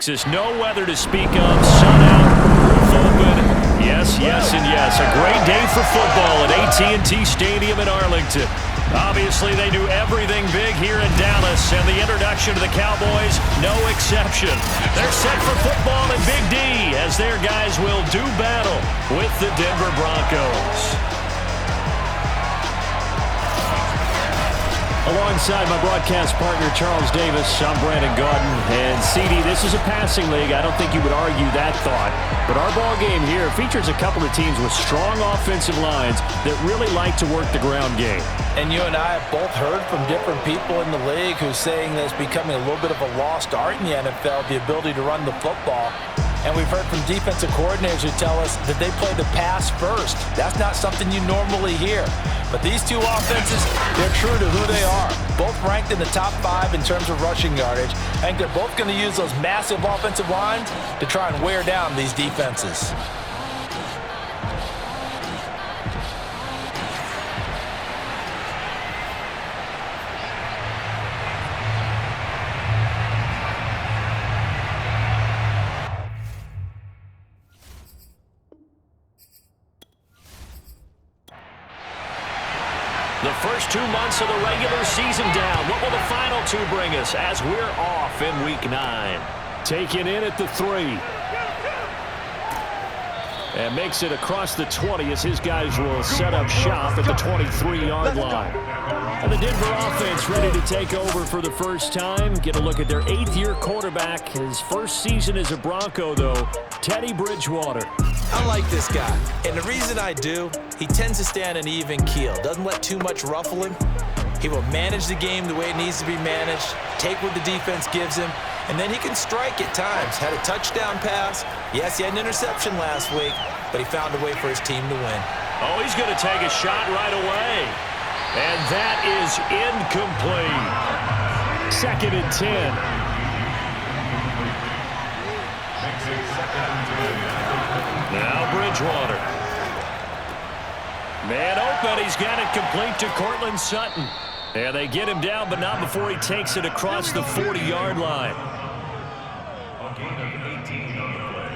Texas. No weather to speak of. Sun out, roof open. Yes, yes, and yes. A great day for football at AT&T Stadium in Arlington. Obviously, they do everything big here in Dallas, and the introduction to the Cowboys, no exception. They're set for football in Big D as their guys will do battle with the Denver Broncos. Alongside my broadcast partner, Charles Davis, I'm Brandon Gaudin. And, CD, this is a passing league. I don't think you would argue that thought. But our ball game here features a couple of teams with strong offensive lines that really like to work the ground game. And you and I have both heard from different people in the league who's saying that it's becoming a little bit of a lost art in the NFL, the ability to run the football. And we've heard from defensive coordinators who tell us that they play the pass first. That's not something you normally hear. But these two offenses, they're true to who they are. Both ranked in the top 5 in terms of rushing yardage. I think they're both going to use those massive offensive lines to try and wear down these defenses. The first 2 months of the regular season down. What will the final 2 bring us as we're off in Week 9? Taken in at the 3. And makes it across the 20 as his guys will set up shop at the 23-yard line. And the Denver offense ready to take over for the first time. Get a look at their 8th-year quarterback. His first season as a Bronco, though, Teddy Bridgewater. I like this guy, and the reason I do, he tends to stay on an even keel. Doesn't let too much ruffle him. He will manage the game the way it needs to be managed, take what the defense gives him, and then he can strike at times. Had a touchdown pass. Yes, he had an interception last week, but he found a way for his team to win. Oh, he's going to take a shot right away. And that is incomplete. 2nd and 10. Now Bridgewater. Man open. He's got it complete to Cortland Sutton. And they get him down, but not before he takes it across the 40-yard line.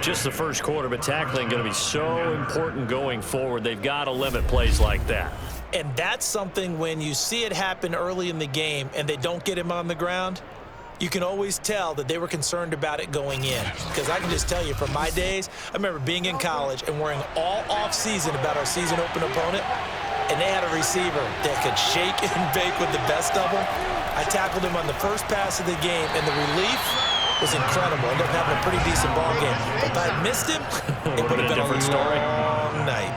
Just the first quarter, but tackling going to be so important going forward. They've got to limit plays like that. And that's something when you see it happen early in the game and they don't get him on the ground, you can always tell that they were concerned about it going in. Because I can just tell you from my days, I remember being in college and worrying all off-season about our season open opponent, and they had a receiver that could shake and bake with the best of them. I tackled him on the first pass of the game, and the relief was incredible. Ended up having a pretty decent ball game. But if I had missed him, it would have been a different story. Long night.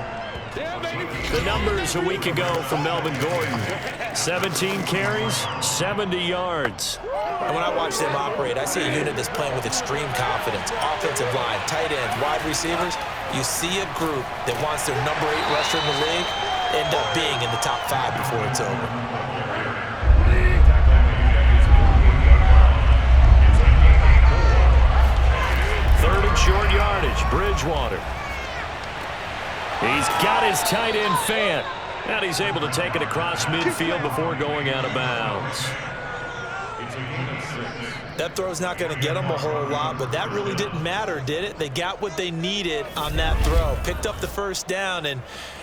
The numbers a week ago from Melvin Gordon. 17 carries, 70 yards. And when I watch them operate, I see a unit that's playing with extreme confidence. Offensive line, tight ends, wide receivers. You see a group that wants their number 8 rusher in the league end up being in the top 5 before it's over. Third and short yardage, Bridgewater. He's got his tight end Fant. And he's able to take it across midfield before going out of bounds. That throw's not going to get them a whole lot, but that really didn't matter, did it? They got what they needed on that throw. Picked up the first down, and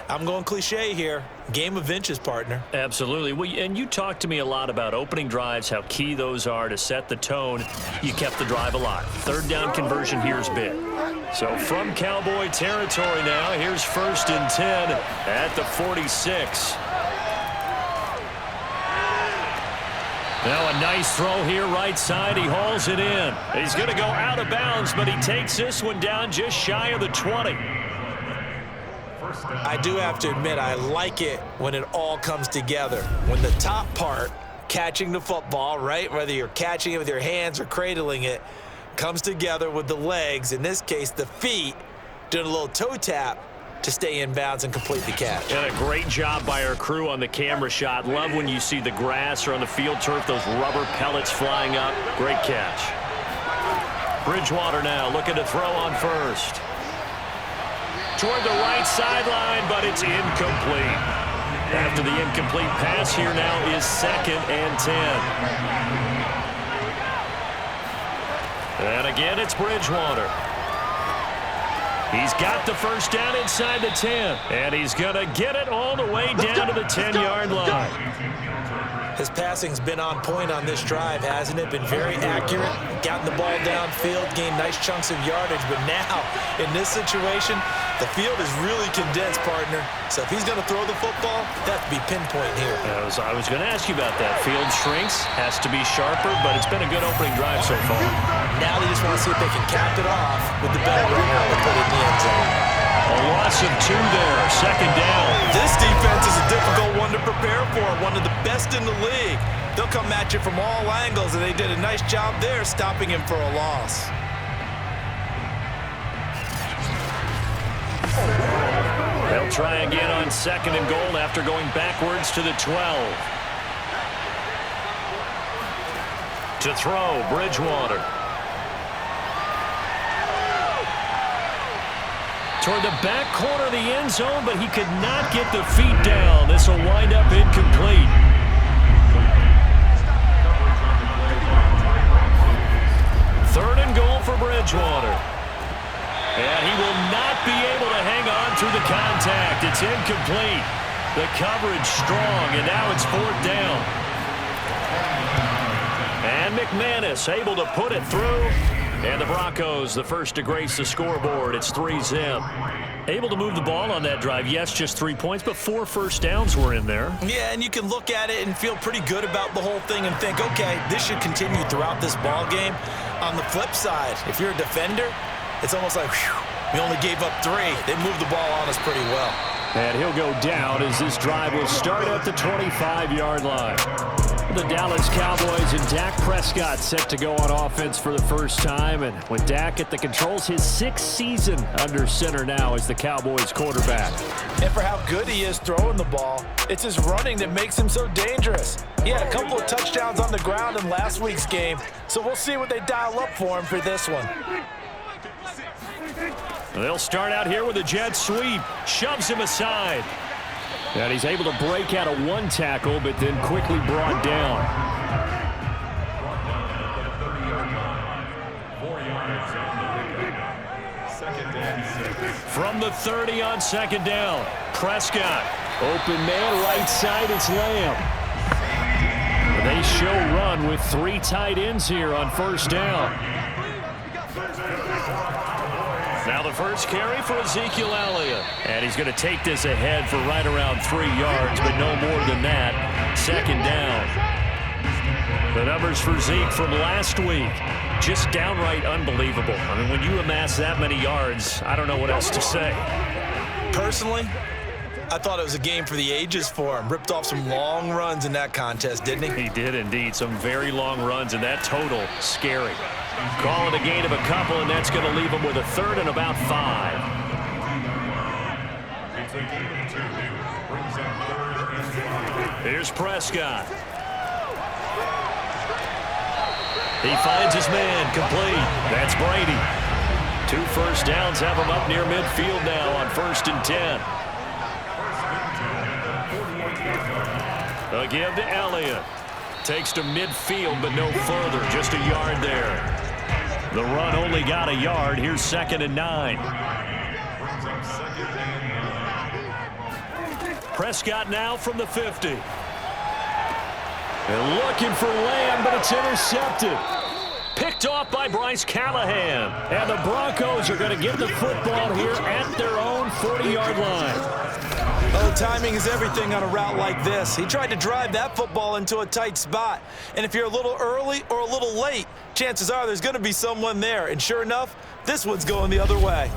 I'm going cliche here. Game of inches, partner. Absolutely. Well, and you talked to me a lot about opening drives, how key those are to set the tone. You kept the drive alive. Third down conversion here's big. So from Cowboy territory now, here's 1st and 10 at the 46. Now a nice throw here right side. He hauls it in. He's going to go out of bounds, but he takes this one down just shy of the 20. I do have to admit, I like it when it all comes together. When the top part, catching the football, right, whether you're catching it with your hands or cradling it, comes together with the legs, in this case the feet, doing a little toe tap to stay in bounds and complete the catch. And a great job by our crew on the camera shot. Love when you see the grass or on the field turf, those rubber pellets flying up. Great catch. Bridgewater now looking to throw on first. Toward the right sideline, but it's incomplete. After the incomplete pass, here now is 2nd and 10. And again, it's Bridgewater. He's got the first down inside the 10. And he's going to get it all the way down to the 10-yard line. His passing's been on point on this drive, hasn't it? Been very accurate, gotten the ball downfield, gained nice chunks of yardage. But now, in this situation, the field is really condensed, partner. So if he's going to throw the football, that would be pinpoint here. I was going to ask you about that. Field shrinks, has to be sharper, but it's been a good opening drive so far. Now they just want to see if they can cap it off with the bell ring out and put it in the end zone. A loss of 2 there, second down. This defense is a difficult one to prepare for, one of the best in the league. They'll come at you from all angles, and they did a nice job there stopping him for a loss. They'll try again on second and goal after going backwards to the 12. To throw, Bridgewater. Toward the back corner of the end zone, but he could not get the feet down. This will wind up incomplete. Third and goal for Bridgewater. And he will not be able to hang on through the contact. It's incomplete. The coverage strong, and now it's fourth down. And McManus able to put it through. And the Broncos, the first to grace the scoreboard. It's 3-zip. Able to move the ball on that drive. Yes, just 3 points, but 4 first downs were in there. Yeah, and you can look at it and feel pretty good about the whole thing and think, okay, this should continue throughout this ball game. On the flip side, if you're a defender, it's almost like, whew, we only gave up 3. They moved the ball on us pretty well. And he'll go down as this drive will start at the 25-yard line. The Dallas Cowboys and Dak Prescott set to go on offense for the first time. And with Dak at the controls, his 6th season under center now as the Cowboys quarterback. And for how good he is throwing the ball, it's his running that makes him so dangerous. He had a couple of touchdowns on the ground in last week's game, so we'll see what they dial up for him for this one. They'll start out here with a jet sweep. Shoves him aside. And he's able to break out of 1 tackle, but then quickly brought down. From the 30 on second down, Prescott. Open man, right side, it's Lamb. They show run with 3 tight ends here on first down. Now the first carry for Ezekiel Elliott. And he's going to take this ahead for right around 3 yards, but no more than that. Second down. The numbers for Zeke from last week, just downright unbelievable. I mean, when you amass that many yards, I don't know what else to say. Personally, I thought it was a game for the ages for him. Ripped off some long runs in that contest, didn't he? He did indeed. Some very long runs, and that total, scary. Call it a gain of a couple, and that's going to leave him with a 3rd and about 5. Here's Prescott. He finds his man, complete. That's Brady. 2 first downs have him up near midfield now on 1st and 10. A give to Elliott. Takes to midfield, but no further. Just a yard there. The run only got a yard. Here's 2nd and 9. Prescott now from the 50. And looking for Lamb, but it's intercepted. Picked off by Bryce Callahan. And the Broncos are going to get the football here at their own 40-yard line. Oh, timing is everything on a route like this. He tried to drive that football into a tight spot. And if you're a little early or a little late, chances are there's going to be someone there. And sure enough, this one's going the other way.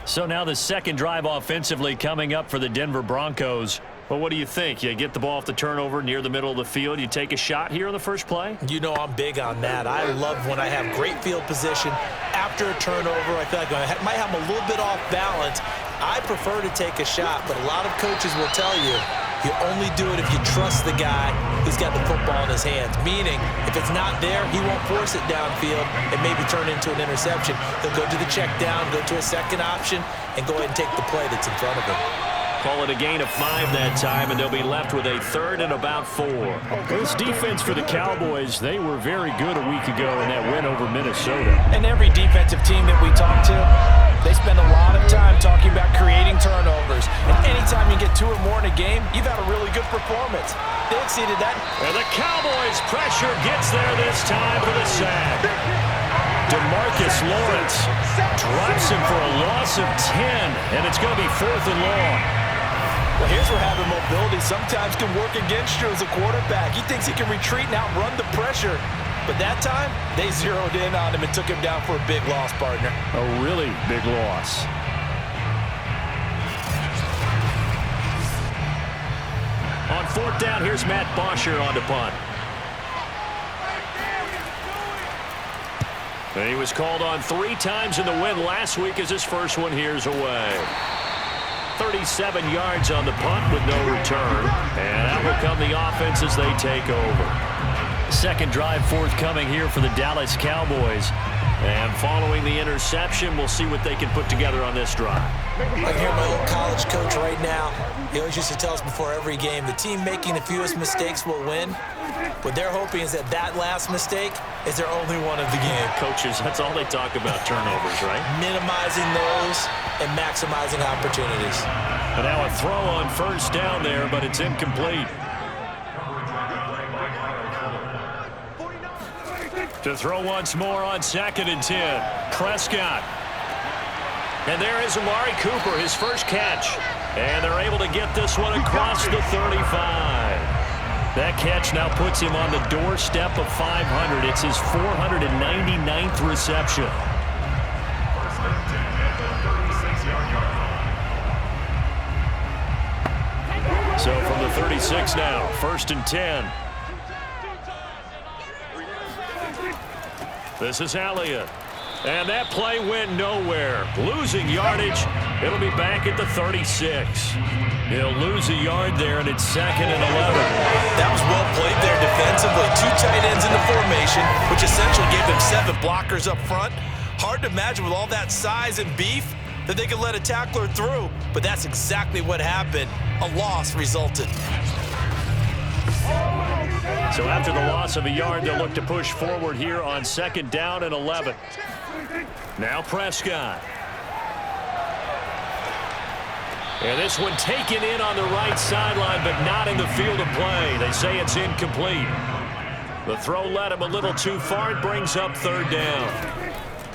So now the second drive offensively coming up for the Denver Broncos. Well, what do you think? You get the ball off the turnover near the middle of the field. You take a shot here on the first play? You know I'm big on that. I love when I have great field position. After a turnover, I feel like I might have a little bit off balance. I prefer to take a shot, but a lot of coaches will tell you, you only do it if you trust the guy who's got the football in his hands. Meaning, if it's not there, he won't force it downfield and maybe turn into an interception. He'll go to the check down, go to a second option, and go ahead and take the play that's in front of him. Call it a gain of 5 that time, and they'll be left with a 3rd and about 4. This defense for the Cowboys, they were very good a week ago in that win over Minnesota. And every defensive team that we talk to, they spend a lot of time talking about creating turnovers. And anytime you get 2 or more in a game, you've had a really good performance. They exceeded that. And the Cowboys' pressure gets there this time for the sack. DeMarcus Lawrence drops him for a loss of 10, and it's going to be 4th and long. Well, here's where having mobility sometimes can work against you as a quarterback. He thinks he can retreat and outrun the pressure. But that time, they zeroed in on him and took him down for a big loss, partner. A really big loss. On 4th down, here's Matt Bosher on to punt. And he was called on 3 times in the win last week as his first one here's away. 37 yards on the punt with no return. And out will come the offense as they take over. Second drive forthcoming here for the Dallas Cowboys. And following the interception, we'll see what they can put together on this drive. I can hear my old college coach right now. He always used to tell us before every game, the team making the fewest mistakes will win. What they're hoping is that last mistake is their only one of the game. Coaches, that's all they talk about, turnovers, right? Minimizing those and maximizing opportunities. And now a throw on 1st down there, but it's incomplete. To throw once more on 2nd and 10. Prescott. And there is Amari Cooper, his first catch. And they're able to get this one across the 35. That catch now puts him on the doorstep of 500. It's his 499th reception. So from the 36 now, 1st and 10. This is Elliott. And that play went nowhere. Losing yardage. It'll be back at the 36. He'll lose a yard there, and it's 2nd and 11. That was well played there defensively. 2 tight ends in the formation, which essentially gave them 7 blockers up front. Hard to imagine with all that size and beef that they could let a tackler through, but that's exactly what happened. A loss resulted. So after the loss of a yard, they'll look to push forward here on 2nd down and 11. Now Prescott. And this one taken in on the right sideline, but not in the field of play. They say it's incomplete. The throw led him a little too far. It brings up 3rd down.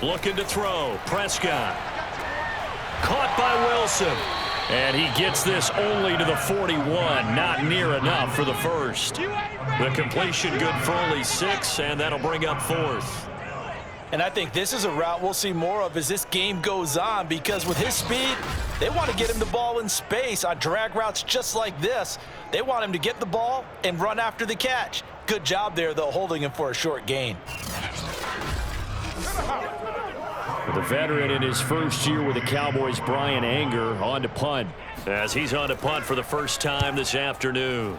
Looking to throw. Prescott. Caught by Wilson. And he gets this only to the 41. Not near enough for the first. The completion good for only 6, and that'll bring up 4th. And I think this is a route we'll see more of as this game goes on, because with his speed, they want to get him the ball in space on drag routes just like this. They want him to get the ball and run after the catch. Good job there, though, holding him for a short gain. The veteran in his first year with the Cowboys, Brian Anger, on to punt. As he's on to punt for the first time this afternoon.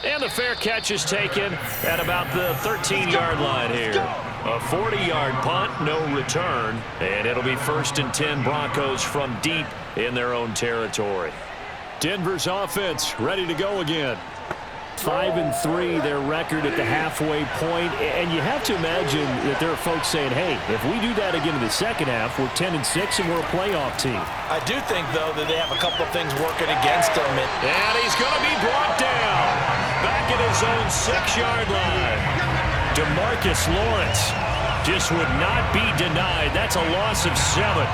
And the fair catch is taken at about the 13-yard line here. A 40-yard punt, no return. And it'll be 1st and 10 Broncos from deep in their own territory. Denver's offense ready to go again. 5-3, their record at the halfway point. And you have to imagine that there are folks saying, hey, if we do that again in the second half, we're 10-6 and we're a playoff team. I do think, though, that they have a couple of things working against them. And he's going to be brought down. Back at his own 6-yard line. DeMarcus Lawrence just would not be denied. That's a loss of 7.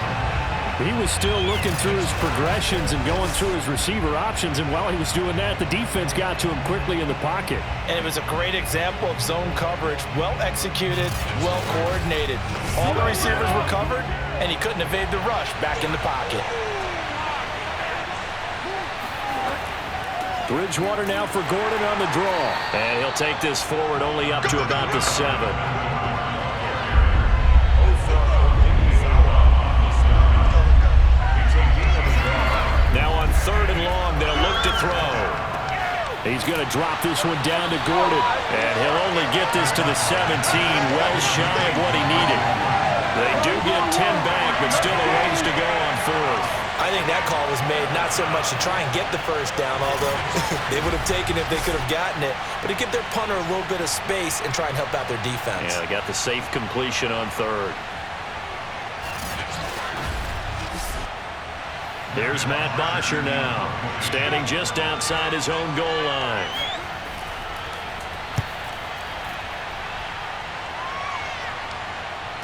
He was still looking through his progressions and going through his receiver options, and while he was doing that, the defense got to him quickly in the pocket. And it was a great example of zone coverage. Well executed, well coordinated. All the receivers were covered, and he couldn't evade the rush back in the pocket. Bridgewater now for Gordon on the draw. And he'll take this forward only up to about the 7. Now on 3rd and long, they'll look to throw. He's going to drop this one down to Gordon. And he'll only get this to the 17, well shy of what he needed. They do get 10 back, but still a ways to go on 4th. I think that call was made not so much to try and get the first down, although they would have taken it if they could have gotten it, but to give their punter a little bit of space and try and help out their defense. Yeah, they got the safe completion on third. There's Matt Bosher now, standing just outside his own goal line.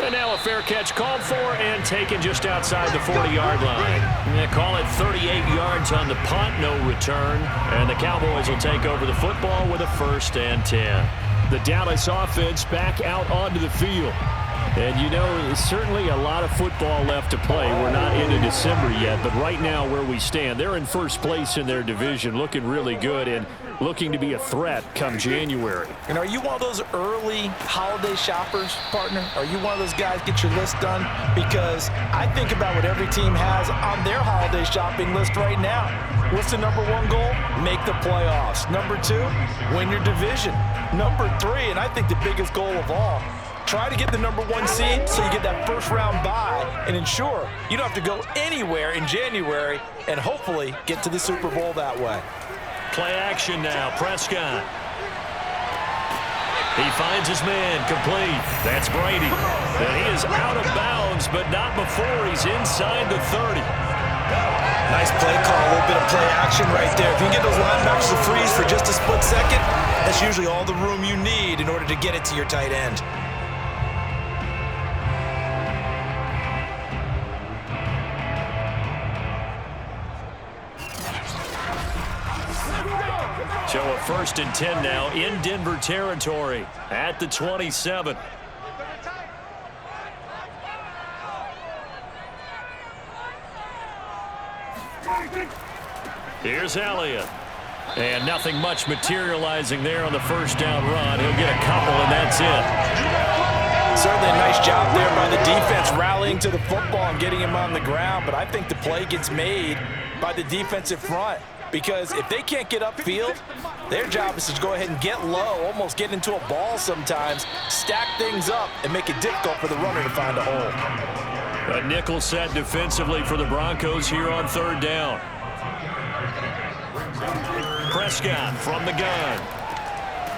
And now a fair catch called for and taken just outside the 40-yard line. They call it 38 yards on the punt, no return. And the Cowboys will take over the football with a 1st and 10. The Dallas offense back out onto the field. And, you know, certainly a lot of football left to play. We're not into December yet, but right now where we stand, they're in first place in their division, looking really good and looking to be a threat come January. And are you one of those early holiday shoppers, partner? Are you one of those guys get your list done? Because I think about what every team has on their holiday shopping list right now. What's the number 1 goal? Make the playoffs. Number 2, win your division. Number 3, and I think the biggest goal of all, try to get the number 1 seed so you get that first-round bye and ensure you don't have to go anywhere in January and hopefully get to the Super Bowl that way. Play action now, Prescott. He finds his man, complete. That's Brady. And he is out of bounds, but not before he's inside the 30. Nice play call, a little bit of play action right there. If you can get those linebackers to freeze for just a split second, that's usually all the room you need in order to get it to your tight end. So a 1st and 10 now in Denver territory at the 27. Here's Elliott. And nothing much materializing there on the 1st down run. He'll get a couple, and that's it. Certainly a nice job there by the defense rallying to the football and getting him on the ground, but I think the play gets made by the defensive front. Because if they can't get upfield, their job is to go ahead and get low, almost get into a ball sometimes, stack things up, and make it difficult for the runner to find a hole. A nickel set defensively for the Broncos here on 3rd down. Prescott from the gun.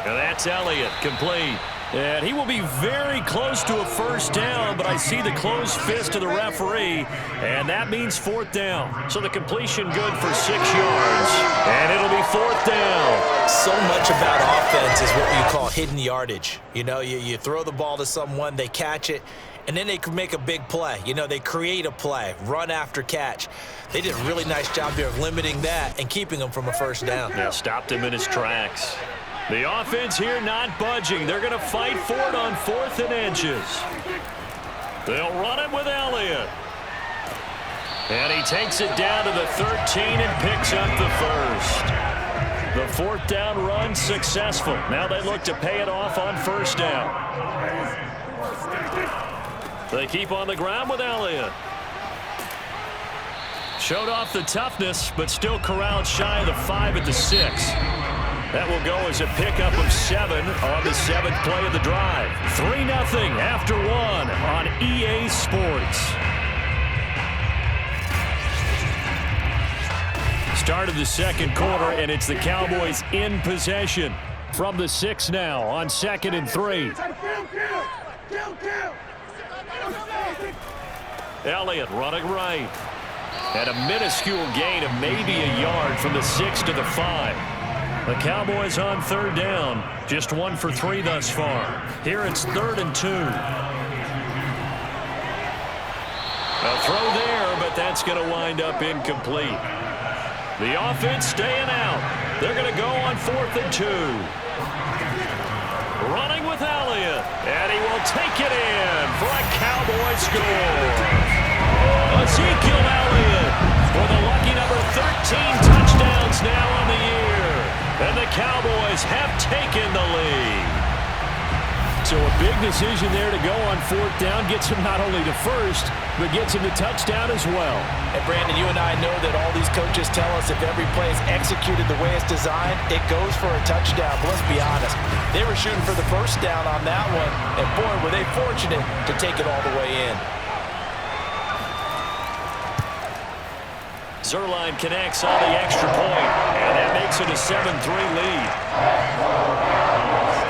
And that's Elliott, complete. And he will be very close to a 1st down, but I see the closed fist of the referee, and that means 4th down. So the completion good for 6 yards, and it'll be 4th down. So much about offense is what you call hidden yardage. You know, you throw the ball to someone, they catch it, and then they can make a big play. You know, they create a play, run after catch. They did a really nice job there of limiting that and keeping them from a 1st down. Yeah, stopped him in his tracks. The offense here not budging. They're going to fight for it on 4th and inches. They'll run it with Elliott. And he takes it down to the 13 and picks up the 1st. The 4th down run successful. Now they look to pay it off on 1st down. They keep on the ground with Elliott. Showed off the toughness, but still corralled shy of the 5 at the 6. That will go as a pickup of 7 on the 7th play of the drive. 3-0 after 1 on EA Sports. Start of the 2nd quarter, and it's the Cowboys in possession. From the 6 now on 2nd and 3. Elliott running right. At a minuscule gain of maybe a yard from the 6 to the 5. The Cowboys on 3rd down. Just 1 for 3 thus far. Here it's 3rd and 2. A throw there, but that's going to wind up incomplete. The offense staying out. They're going to go on 4th and 2. Running with Elliott. And he will take it in for a Cowboy score. Ezekiel Elliott for the lucky number 13 touchdowns now on the year. And the Cowboys have taken the lead. So a big decision there to go on 4th down. Gets him not only to 1st, but gets him the touchdown as well. And Brandon, you and I know that all these coaches tell us if every play is executed the way it's designed, it goes for a touchdown. But let's be honest, they were shooting for the 1st down on that one. And boy, were they fortunate to take it all the way in. Zerline connects on the extra point, and that makes it a 7-3 lead.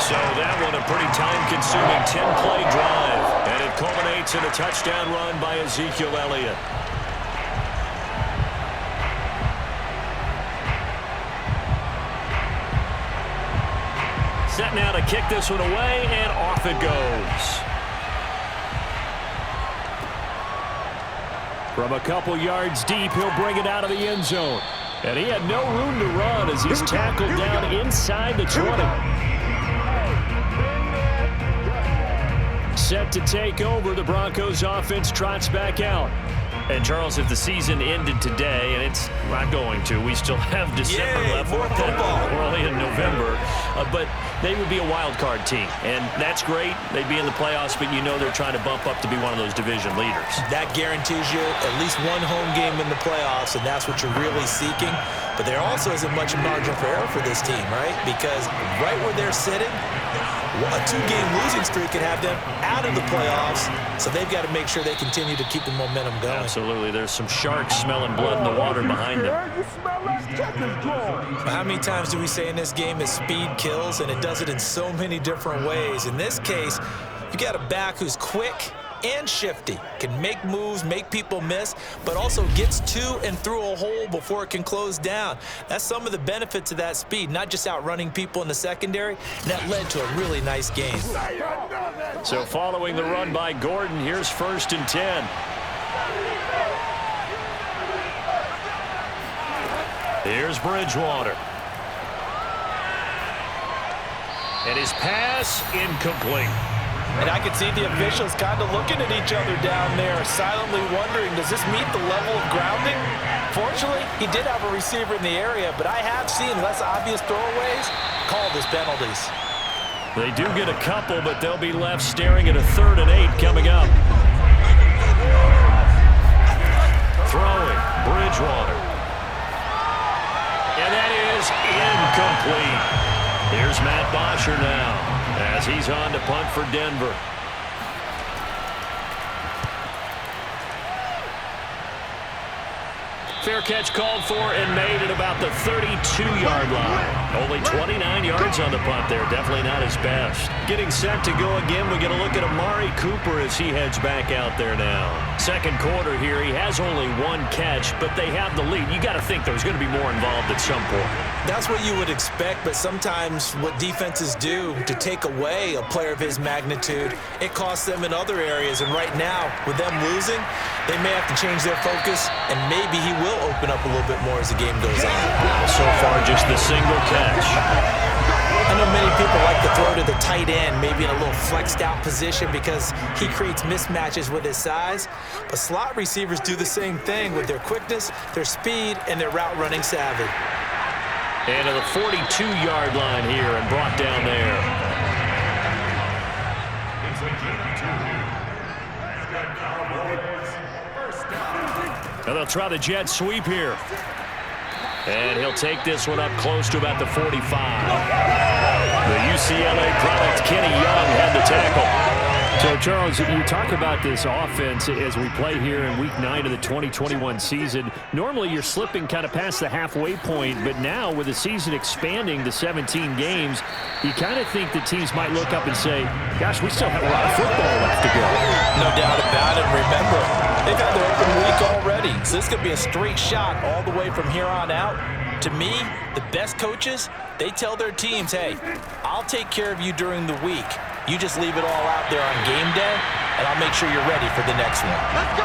So that one a pretty time-consuming 10-play drive, and it culminates in a touchdown run by Ezekiel Elliott. Set now to kick this one away, and off it goes. From a couple yards deep, he'll bring it out of the end zone. And he had no room to run as he's tackled down inside the 20. Set to take over, the Broncos offense trots back out. And, Charles, if the season ended today, and it's not going to, we still have December left, early in November, but they would be a wild card team. And that's great. They'd be in the playoffs, but you know they're trying to bump up to be one of those division leaders. That guarantees you at least one home game in the playoffs, and that's what you're really seeking. But there also isn't much margin for error for this team, right? Because right where they're sitting, a two-game losing streak could have them out of the playoffs, so they've got to make sure they continue to keep the momentum going. Absolutely. There's some sharks smelling blood in the water behind them. How many times do we say in this game that speed kills, and it does it in so many different ways? In this case, you got a back who's quick and shifty, can make moves, make people miss, but also gets to and through a hole before it can close down. That's some of the benefits of that speed, not just outrunning people in the secondary. And that led to a really nice game. So following the run by Gordon, here's 1st and 10. Here's Bridgewater. And his pass incomplete. And I can see the officials kind of looking at each other down there, silently wondering, does this meet the level of grounding? Fortunately, he did have a receiver in the area, but I have seen less obvious throwaways called as penalties. They do get a couple, but they'll be left staring at a 3rd and 8 coming up. Throwing, Bridgewater. And that is incomplete. Here's Matt Bosher now, as he's on to punt for Denver. Fair catch called for and made at about the 32-yard line. Only 29 yards on the punt there. Definitely not his best. Getting set to go again. We get a look at Amari Cooper as he heads back out there now. Second quarter here. He has only one catch, but they have the lead. You got to think there's going to be more involved at some point. That's what you would expect, but sometimes what defenses do to take away a player of his magnitude, it costs them in other areas. And right now, with them losing, they may have to change their focus, and maybe he will open up a little bit more as the game goes on. So far, just the single catch. I know many people like to throw to the tight end, maybe in a little flexed out position because he creates mismatches with his size. But slot receivers do the same thing with their quickness, their speed, and their route running savvy. And to the 42-yard line here and brought down there. And they'll try the jet sweep here. And he'll take this one up close to about the 45. The UCLA product, Kenny Young, had the tackle. So, Charles, you talk about this offense as we play here in Week 9 of the 2021 season. Normally, you're slipping kind of past the halfway point, but now with the season expanding to 17 games, you kind of think the teams might look up and say, gosh, we still have a lot of football left to go. No doubt about it. Remember, they've had their open week already, so this could be a straight shot all the way from here on out. To me, the best coaches, they tell their teams, hey, I'll take care of you during the week. You just leave it all out there on game day, and I'll make sure you're ready for the next one.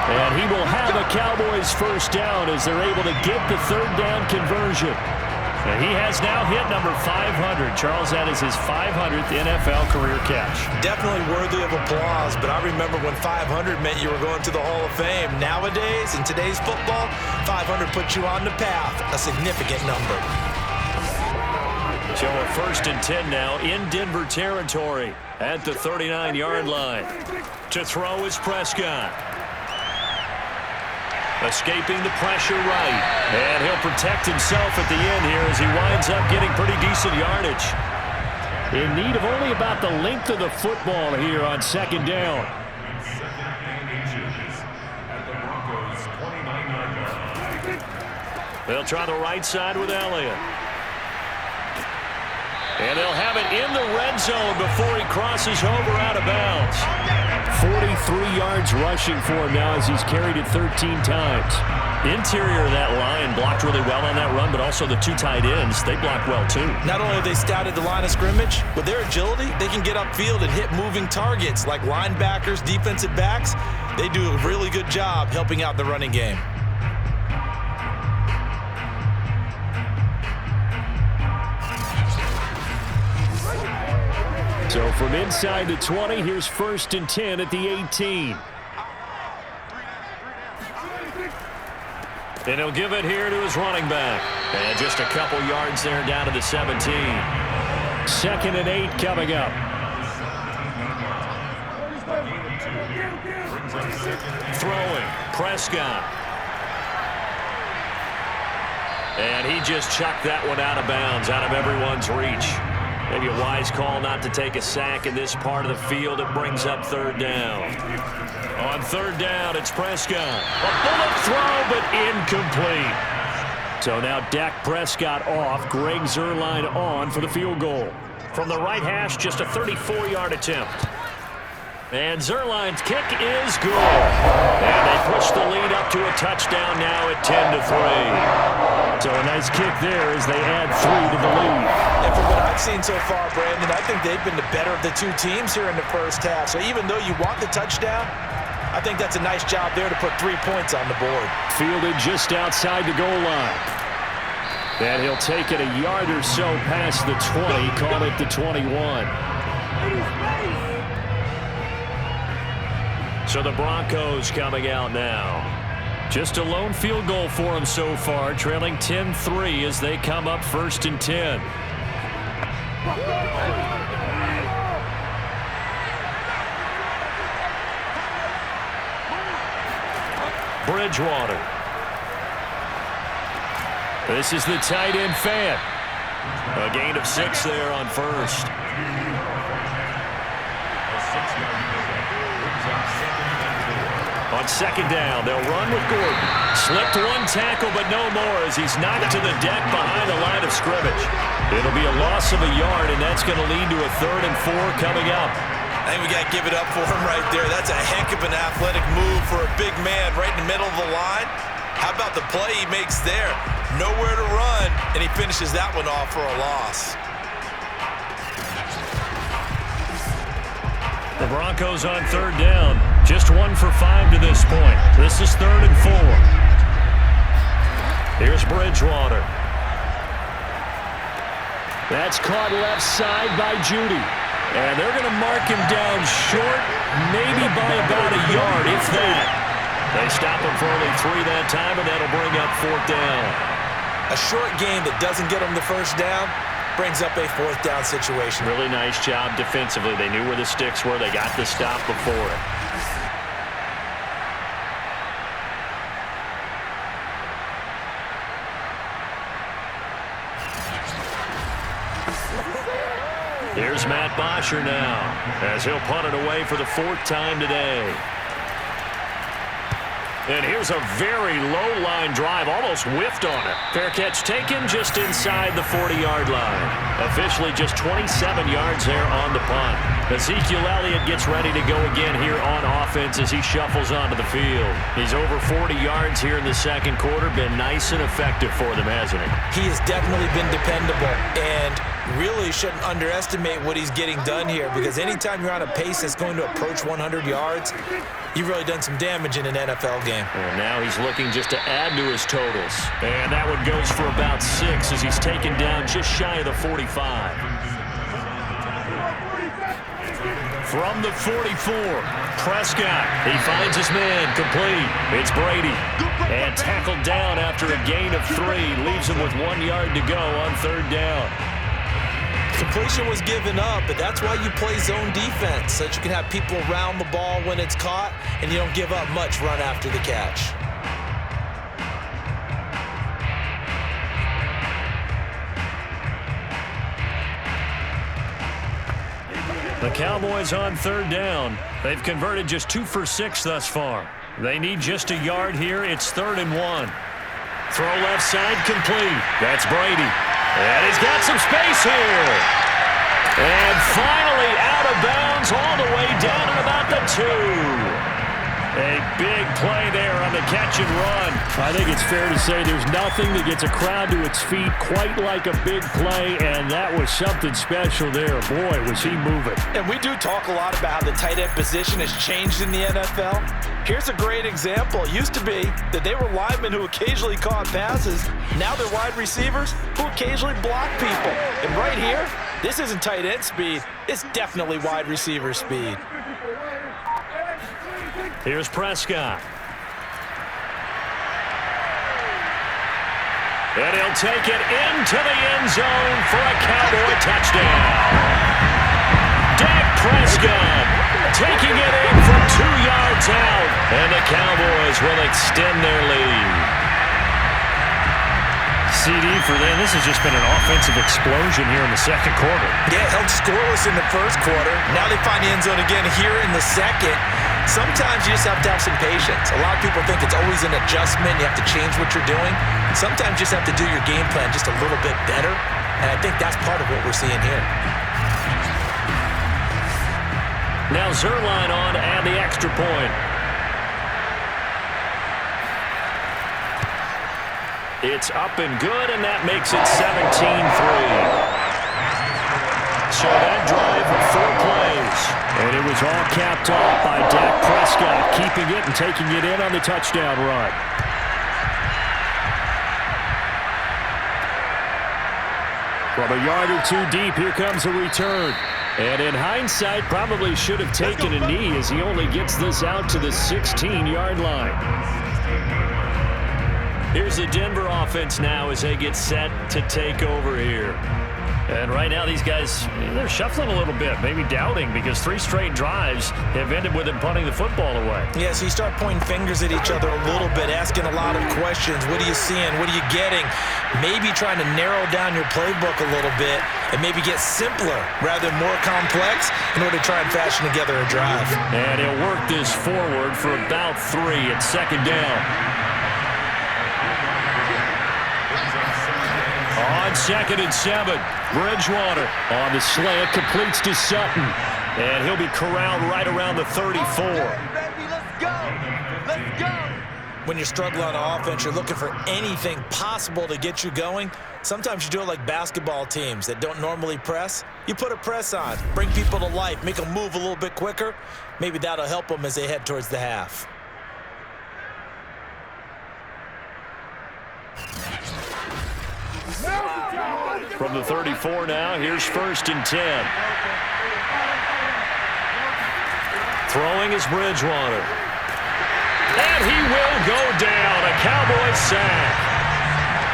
And he will have a Cowboys first down as they're able to get the third down conversion. And he has now hit number 500. Charles, that is his 500th NFL career catch. Definitely worthy of applause, but I remember when 500 meant you were going to the Hall of Fame. Nowadays, in today's football, 500 puts you on the path, a significant number. So a 1st and 10 now in Denver territory at the 39-yard line. To throw is Prescott. Escaping the pressure right. And he'll protect himself at the end here as he winds up getting pretty decent yardage. In need of only about the length of the football here on 2nd down. They'll try the right side with Elliott. And they'll have it in the red zone before he crosses over out of bounds. 43 yards rushing for him now as he's carried it 13 times. The interior of that line blocked really well on that run, but also the two tight ends, they blocked well too. Not only have they scouted the line of scrimmage, with their agility, they can get upfield and hit moving targets like linebackers, defensive backs. They do a really good job helping out the running game. So from inside the 20, here's 1st and 10 at the 18. And he'll give it here to his running back. And just a couple yards there down to the 17. 2nd and 8 coming up. Throwing, Prescott. And he just chucked that one out of bounds, out of everyone's reach. Maybe a wise call not to take a sack in this part of the field. It brings up 3rd down. On 3rd down, it's Prescott. A bullet throw, but incomplete. So now Dak Prescott off, Greg Zuerlein on for the field goal. From the right hash, just a 34-yard attempt. And Zuerlein's kick is good. And they push the lead up to a touchdown now at 10-3. So a nice kick there as they add 3 to the lead. And from what I've seen so far, Brandon, I think they've been the better of the two teams here in the first half. So even though you want the touchdown, I think that's a nice job there to put 3 points on the board. Fielded just outside the goal line. And he'll take it a yard or so past the 20, call it the 21. So the Broncos coming out now. Just a lone field goal for them so far, trailing 10-3 as they come up 1st and 10. Bridgewater. This is the tight end fan. A gain of 6 there on 1st. On 2nd down, they'll run with Gordon. Slipped one tackle, but no more as he's knocked to the deck behind the line of scrimmage. It'll be a loss of a yard, and that's going to lead to a 3rd and 4 coming up. I think we got to give it up for him right there. That's a heck of an athletic move for a big man right in the middle of the line. How about the play he makes there? Nowhere to run, and he finishes that one off for a loss. The Broncos on 3rd down. Just 1 for 5 to this point. This is 3rd and 4. Here's Bridgewater. That's caught left side by Judy. And they're going to mark him down short, maybe by about a yard, if that. They stop him for only 3 that time, and that'll bring up 4th down. A short game that doesn't get him the 1st down brings up a 4th down situation. Really nice job defensively. They knew where the sticks were. They got the stop before it. Here's Matt Bosher now as he'll punt it away for the 4th time today. And here's a very low line drive, almost whiffed on it. Fair catch taken just inside the 40-yard line. Officially just 27 yards there on the punt. Ezekiel Elliott gets ready to go again here on offense as he shuffles onto the field. He's over 40 yards here in the 2nd quarter. Been nice and effective for them, hasn't he? He has definitely been dependable, and really shouldn't underestimate what he's getting done here, because anytime you're on a pace that's going to approach 100 yards, you've really done some damage in an NFL game. And now he's looking just to add to his totals. And that one goes for about 6 as he's taken down just shy of the 45. From the 44, Prescott. He finds his man, complete. It's Brady. And tackled down after a gain of 3. Leaves him with 1 yard to go on 3rd down. Completion was given up, but that's why you play zone defense, so that you can have people around the ball when it's caught, and you don't give up much run after the catch. The Cowboys on 3rd down. They've converted just 2 for 6 thus far. They need just a yard here. It's 3rd and 1. Throw left side complete. That's Brady. And he's got some space here. And finally out of bounds all the way down at about the 2. A big play there on the catch and run. I think it's fair to say there's nothing that gets a crowd to its feet quite like a big play, and that was something special there. Boy, was he moving. And we do talk a lot about how the tight end position has changed in the NFL. Here's a great example. It used to be that they were linemen who occasionally caught passes. Now they're wide receivers who occasionally block people. And right here, this isn't tight end speed. It's definitely wide receiver speed. Here's Prescott. And he'll take it into the end zone for a Cowboy touchdown. Dak Prescott taking it in from 2 yards out. And the Cowboys will extend their lead. CD for them. This has just been an offensive explosion here in the second quarter. Yeah, held scoreless in the first quarter. Now they find the end zone again here in the second. Sometimes you just have to have some patience. A lot of people think it's always an adjustment. You have to change what you're doing. Sometimes you just have to do your game plan just a little bit better. And I think that's part of what we're seeing here. Now Zerline on to add the extra point. It's up and good, and that makes it 17-3. So that drive, 4 plays. And it was all capped off by Dak Prescott, keeping it and taking it in on the touchdown run. From a yard or 2 deep, here comes a return. And in hindsight, probably should have taken a knee as he only gets this out to the 16-yard line. Here's the Denver offense now as they get set to take over here. And right now these guys, they're shuffling a little bit, maybe doubting, because 3 straight drives have ended with them punting the football away. Yeah, so you start pointing fingers at each other a little bit, asking a lot of questions. What are you seeing? What are you getting? Maybe trying to narrow down your playbook a little bit and maybe get simpler rather than more complex in order to try and fashion together a drive. And he'll work this forward for about 3 at second down. On 2nd and 7, Bridgewater on the slant, completes to Sutton. And he'll be corralled right around the 34. When you're struggling on offense, you're looking for anything possible to get you going. Sometimes you do it like basketball teams that don't normally press. You put a press on, bring people to life, make them move a little bit quicker. Maybe that'll help them as they head towards the half. From the 34 now, here's 1st and 10. Throwing is Bridgewater. And he will go down, a Cowboy sack.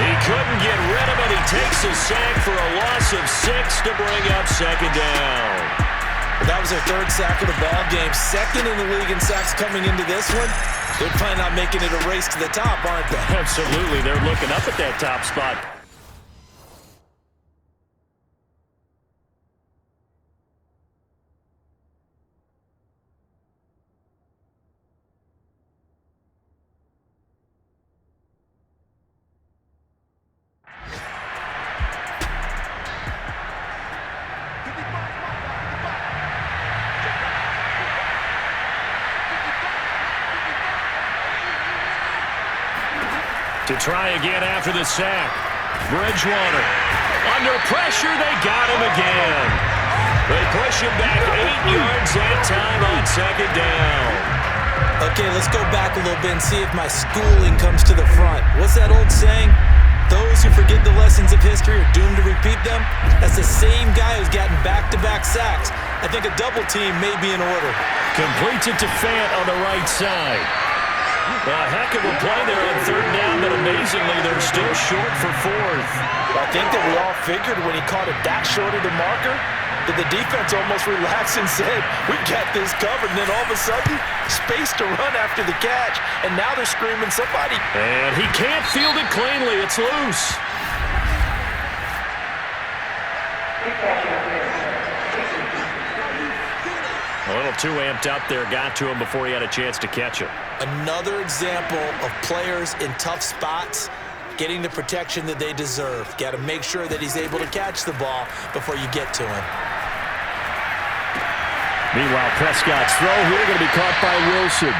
He couldn't get rid of it. He takes a sack for a loss of 6 to bring up 2nd down. That was their 3rd sack of the ball game. 2nd in the league in sacks coming into this one. They're planning on making it a race to the top, aren't they? Absolutely. They're looking up at that top spot. To try again after the sack. Bridgewater. Under pressure, they got him again. They push him back 8 yards that time on 2nd down. Okay, let's go back a little bit and see if my schooling comes to the front. What's that old saying? Those who forget the lessons of history are doomed to repeat them. That's the same guy who's gotten back-to-back sacks. I think a double team may be in order. Completes it to Fant on the right side. A heck of a play there on 3rd down, but amazingly, they're still short for 4th. I think that we all figured when he caught it that short of the marker, that the defense almost relaxed and said, we got this covered. And then all of a sudden, space to run after the catch. And now they're screaming somebody. And he can't field it cleanly. It's loose. A little too amped up there, got to him before he had a chance to catch it. Another example of players in tough spots getting the protection that they deserve. Got to make sure that he's able to catch the ball before you get to him. Meanwhile, Prescott's throw here going to be caught by Wilson.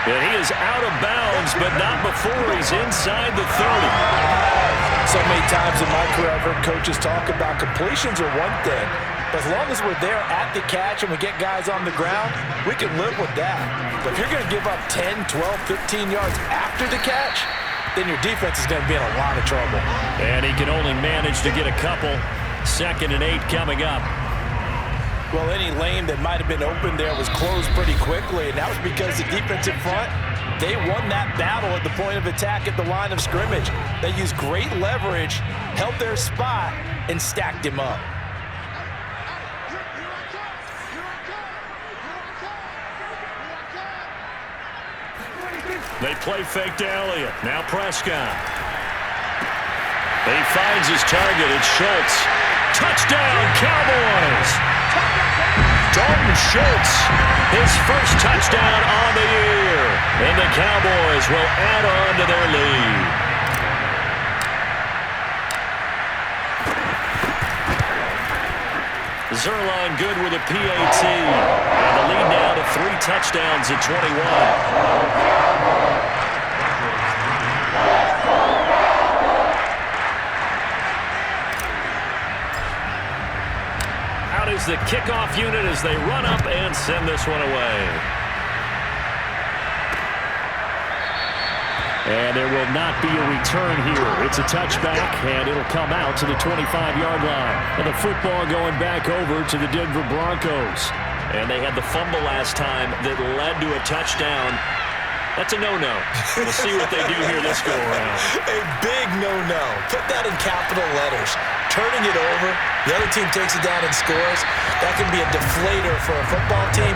And he is out of bounds, but not before he's inside the 30. So many times in my career, I've heard coaches talk about completions are one thing, but as long as we're there at the catch and we get guys on the ground, we can live with that. But if you're going to give up 10, 12, 15 yards after the catch, then your defense is going to be in a lot of trouble. And he can only manage to get a couple. 2nd and 8 coming up. Well, any lane that might have been open there was closed pretty quickly, and that was because the defensive front, they won that battle at the point of attack at the line of scrimmage. They used great leverage, held their spot, and stacked him up. They play fake to Elliott. Now Prescott. He finds his target. It's Schultz. Touchdown, Cowboys! Dalton Schultz, his first touchdown on the year. And the Cowboys will add on to their lead. Zerline good with a PAT. And the lead now to 3 touchdowns at 21. Is the kickoff unit as they run up and send this one away. And there will not be a return here. It's a touchback, and it'll come out to the 25-yard line. And the football going back over to the Denver Broncos. And they had the fumble last time that led to a touchdown. That's a no-no. We'll see what they do here this go-around. A big no-no. Put that in capital letters. Turning it over, the other team takes it down and scores. That can be a deflator for a football team.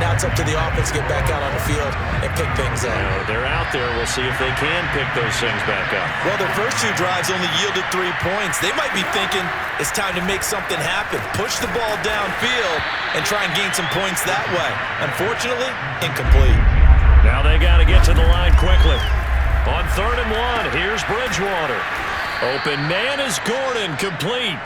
Now it's up to the offense to get back out on the field and pick things up. They're out there. We'll see if they can pick those things back up. Well, their first 2 drives only yielded 3 points. They might be thinking it's time to make something happen. Push the ball downfield and try and gain some points that way. Unfortunately, incomplete. Now they got to get to the line quickly. On 3rd and 1, here's Bridgewater. Open man is Gordon, complete.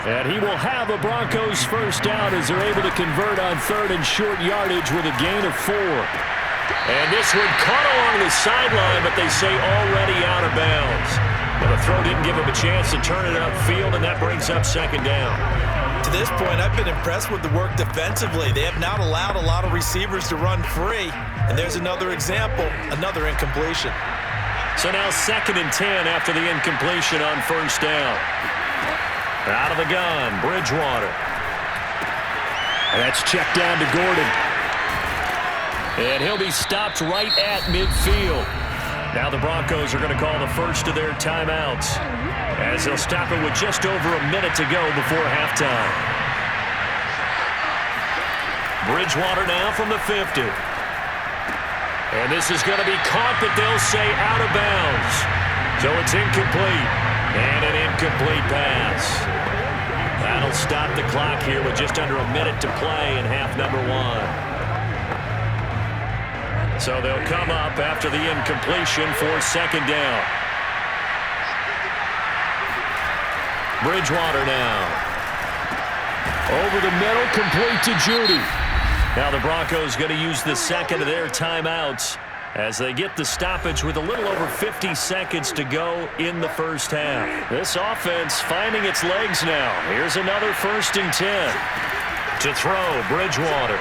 And he will have a Broncos first down as they're able to convert on 3rd and short yardage with a gain of 4. And this one caught along the sideline, but they say already out of bounds. But the throw didn't give him a chance to turn it upfield, and that brings up 2nd down. To this point, I've been impressed with the work defensively. They have not allowed a lot of receivers to run free. And there's another example, another incompletion. So now 2nd and 10 after the incompletion on 1st down. Out of the gun, Bridgewater. And that's checked down to Gordon. And he'll be stopped right at midfield. Now the Broncos are going to call the first of their timeouts, as they'll stop it with just over a minute to go before halftime. Bridgewater now from the 50. And this is going to be caught, but they'll say out of bounds. So it's incomplete. And an incomplete pass. That'll stop the clock here with just under a minute to play in half number 1. So they'll come up after the incompletion for 2nd down. Bridgewater now. Over the middle, complete to Judy. Now the Broncos going to use the 2nd of their timeouts as they get the stoppage with a little over 50 seconds to go in the first half. This offense finding its legs now. Here's another 1st and 10. To throw, Bridgewater.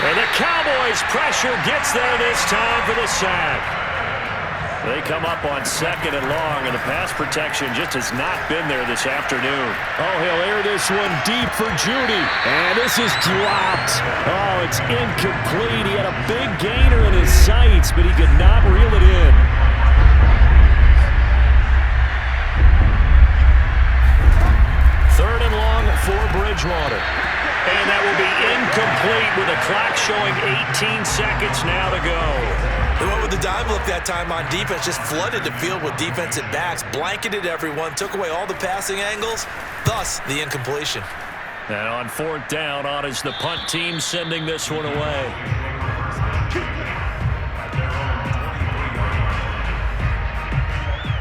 And the Cowboys' pressure gets there this time for the sack. They come up on 2nd and long, and the pass protection just has not been there this afternoon. Oh, he'll air this one deep for Judy. And this is dropped. Oh, it's incomplete. He had a big gainer in his sights, but he could not reel it in. Third and long for Bridgewater. And that will be incomplete with the clock showing 18 seconds now to go. They went with the dive look that time on defense, just flooded the field with defensive backs, blanketed everyone, took away all the passing angles, thus the incompletion. And on 4th down, on is the punt team sending this one away.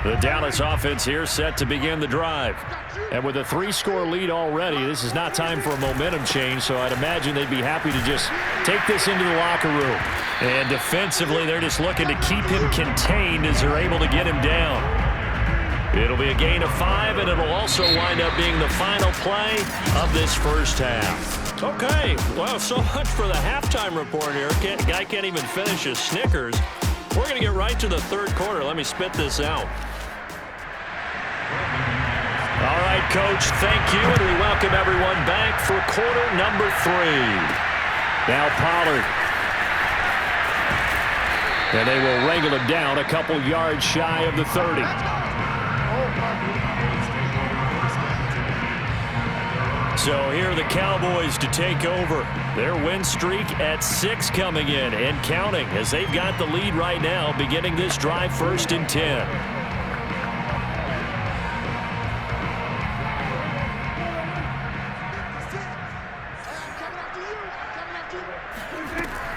The Dallas offense here set to begin the drive. And with a 3-score lead already, this is not time for a momentum change, so I'd imagine they'd be happy to just take this into the locker room. And defensively, they're just looking to keep him contained as they're able to get him down. It'll be a gain of 5, and it'll also wind up being the final play of this first half. Okay, well, so much for the halftime report here. Guy can't even finish his Snickers. We're going to get right to the third quarter. Let me spit this out. All right, Coach, thank you, and we welcome everyone back for quarter number 3. Now Pollard. And they will wrangle him down a couple yards shy of the 30. So here are the Cowboys to take over. Their win streak at 6 coming in and counting as they've got the lead right now beginning this drive 1st and 10.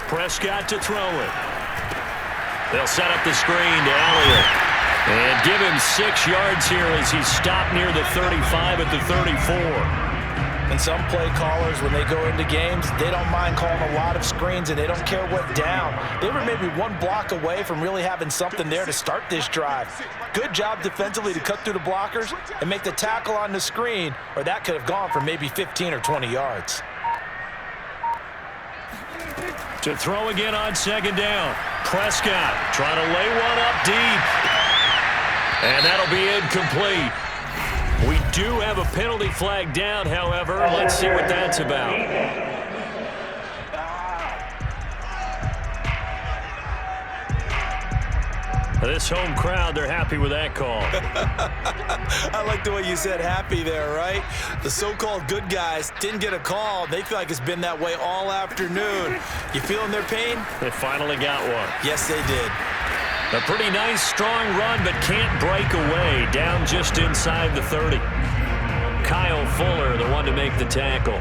Prescott to throw it. They'll set up the screen to Elliott. And give him 6 yards here as he's stopped near the 35 at the 34. And some play callers, when they go into games, they don't mind calling a lot of screens, and they don't care what down. They were maybe 1 block away from really having something there to start this drive. Good job defensively to cut through the blockers and make the tackle on the screen, or that could have gone for maybe 15 or 20 yards. To throw again on 2nd down. Prescott trying to lay one up deep. And that'll be incomplete. We do have a penalty flag down, however. Let's see what that's about. This home crowd, they're happy with that call. I like the way you said happy there, right? The so-called good guys didn't get a call. They feel like it's been that way all afternoon. You feeling their pain? They finally got one. Yes, they did. A pretty nice, strong run, but can't break away. Down just inside the 30. Kyle Fuller, the one to make the tackle.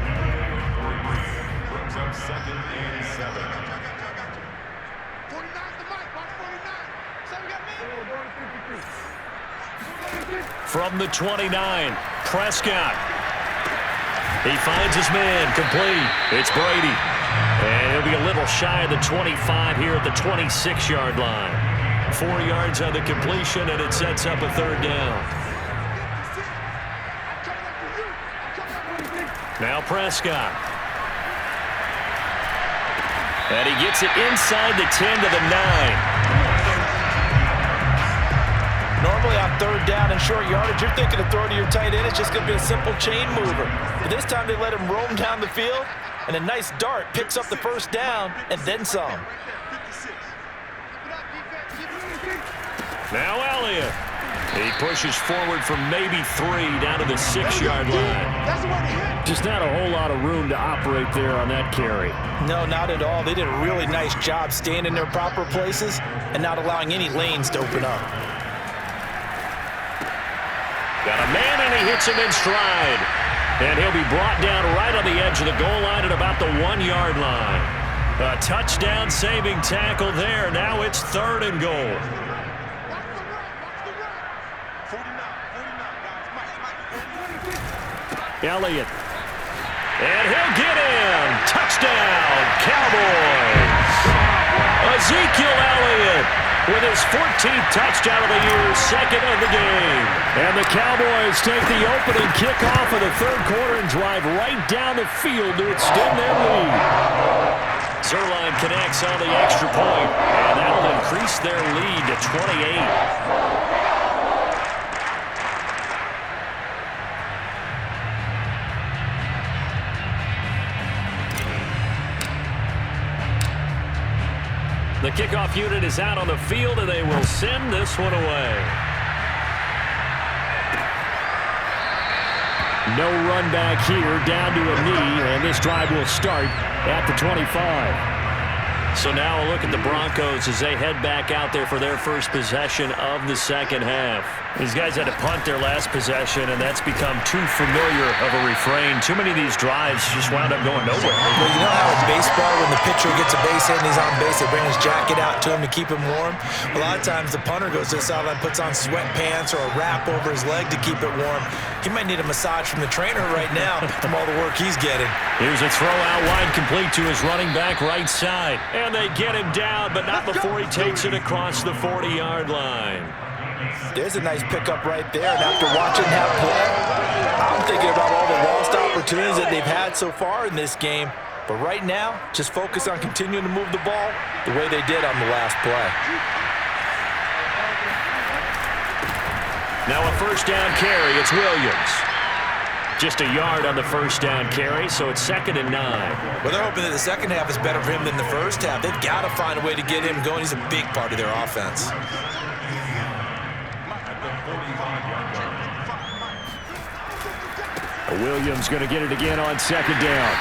From the 29, Prescott. He finds his man, complete. It's Brady. And he'll be a little shy of the 25 here at the 26-yard line. 4 yards on the completion, and it sets up a 3rd down. Now Prescott. And he gets it inside the 10 to the 9. Normally on 3rd down and short yardage, you're thinking of throwing to your tight end. It's just going to be a simple chain mover. But this time they let him roam down the field, and a nice dart picks up the 1st down and then some. Now Elliott. He pushes forward from maybe 3 down to the 6-yard line. Just not a whole lot of room to operate there on that carry. No, not at all. They did a really nice job staying in their proper places and not allowing any lanes to open up. Got a man, and he hits him in stride. And he'll be brought down right on the edge of the goal line at about the 1-yard line. A touchdown-saving tackle there. Now it's 3rd and goal. Elliott. And he'll get in. Touchdown, Cowboys. Ezekiel Elliott with his 14th touchdown of the year, 2nd of the game. And the Cowboys take the opening kickoff of the 3rd quarter and drive right down the field to extend their lead. Zerline connects on the extra point, and that'll increase their lead to 28. The kickoff unit is out on the field, and they will send this one away. No run back here, down to a knee, and this drive will start at the 25. So now a look at the Broncos as they head back out there for their first possession of the second half. These guys had to punt their last possession, and that's become too familiar of a refrain. Too many of these drives just wound up going nowhere. Well, you know how in baseball, when the pitcher gets a base hit and he's on base, they bring his jacket out to him to keep him warm? A lot of times the punter goes to the sideline, puts on sweatpants or a wrap over his leg to keep it warm. He might need a massage from the trainer right now from all the work he's getting. Here's a throw out wide, complete to his running back right side. And they get him down, but not before he takes it across the 40-yard line. There's a nice pickup right there, and after watching that play, I'm thinking about all the lost opportunities that they've had so far in this game. But right now, just focus on continuing to move the ball the way they did on the last play. Now a first down carry, it's Williams. Just a yard on the first down carry, so it's 2nd and 9. Well, they're hoping that the second half is better for him than the first half. They've got to find a way to get him going. He's a big part of their offense. Williams going to get it again on 2nd down.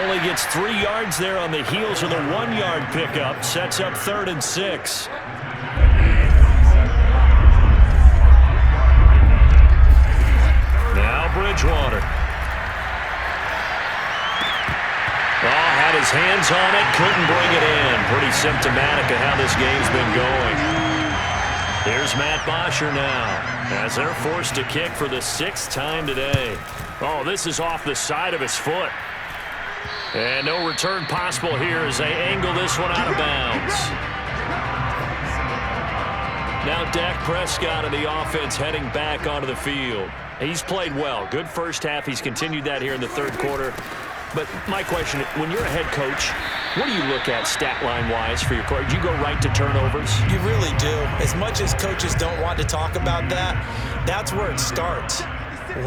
Only gets 3 yards there on the heels of the 1-yard pickup. Sets up 3rd and 6. Now Bridgewater. Oh, had his hands on it, couldn't bring it in. Pretty symptomatic of how this game's been going. Here's Matt Bosher now, as they're forced to kick for the 6th time today. Oh, this is off the side of his foot. And no return possible here as they angle this one out of bounds. Now Dak Prescott of the offense heading back onto the field. He's played well. Good first half. He's continued that here in the 3rd quarter. But my question, when you're a head coach, what do you look at stat line-wise for your coach? Do you go right to turnovers? You really do. As much as coaches don't want to talk about that, that's where it starts.